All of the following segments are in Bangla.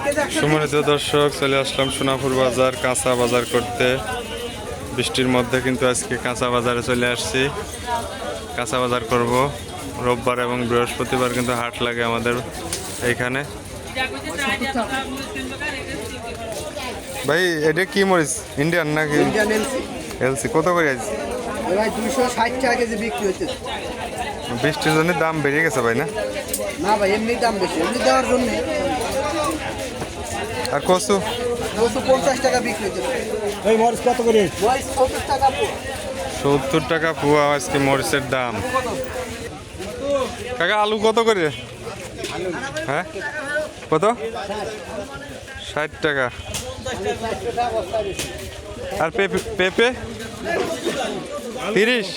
সম্মানিত দর্শক, চলে আসলাম সোনাপুর বাজার কাঁচা বাজার করতে। বৃষ্টির মধ্যে কিন্তু আজকে কাঁচা বাজারে চলে আসছি। কাঁচা বাজার করব। রোববার এবং বৃহস্পতিবার কিন্তু হাট লাগে আমাদের এইখানে। ভাই এটা কি মরিচ? ইন্ডিয়ান নাকি এলসি? কত করে আছে? 260 টাকা কেজি বিক্রি হচ্ছে। বৃষ্টির জন্য দাম বেড়ে গেছে ভাই না? না ভাই, এমনি দাম বেশি, এমনি দেওয়ার জন্য। আর কচু? 250 টাকা বিক্রি হচ্ছে। এই মরিচ কত করে? মরিচ 70 টাকা পোয়া। 70 টাকা পোয়া আজকে মরিচের দাম। কাকা আলু কত করে? হ্যাঁ কত? 60 টাকা। আর পেঁপে? পেঁপে 30।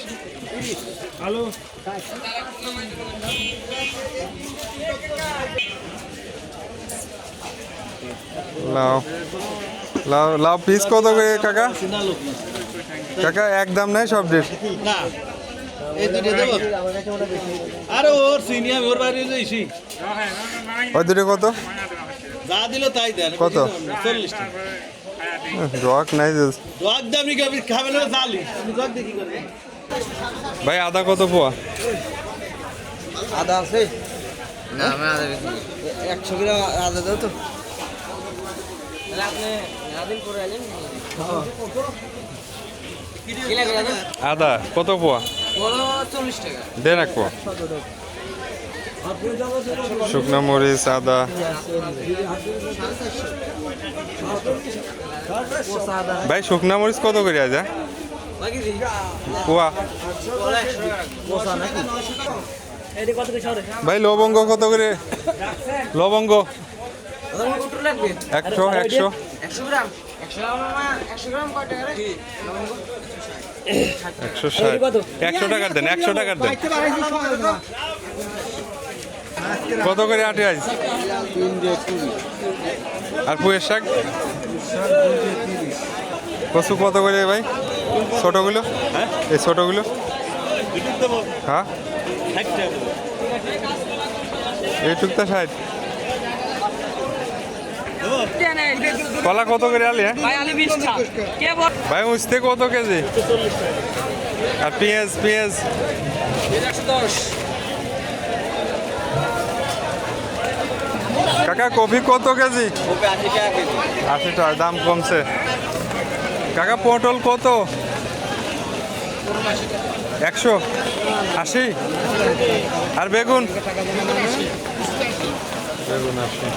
আলু লাউ লাউ লাউ পিস কত করে কাকা? কাকা এক দাম নাই সবজির? না, এই দুটো দেব। আরে ওর সিনিয়র ওর বাইরে যাইছি। ওই দুটো কত? যা দিল তাই দেন। কত? 40 টাকা। রক নাই। রক দামি কবি খাবেন না জালি। তুমি রক দেখি করবে। ভাই আদা কত পোয়া? আদা আছে? না, আমি আদা বিক্রি 100 গ্রাম আদা দাও তো। তাহলে আপনি আদিন করে আলেন। কি লাগে আদা? আদা কত পোয়া? বলো 40 টাকা। দেন এক পোয়া। শুকনো মরিচ, আদা। ভাই শুকনো মরিচ কত করে আছে পোয়া? ভাই লবঙ্গ কত করে? লবঙ্গ 100 100 160 টাকার দেন, 100 টাকার দেন। কত করে আটি আজ? আর পুয়ের শাক কচু কত করে ভাই? ছোটগুলো? এই ছোটগুলো? হ্যাঁ এইটুকটা 60। কলা কত করে আলি? হ্যাঁ ভাই উঠতে কত কেজি? আর পেঁয়াজ? পেঁয়াজ কাকা কফি কত কেজি? 80 টাকা। দাম কমছে। কাকা পটল কত? 180। আর বেগুন? বেগুন 80।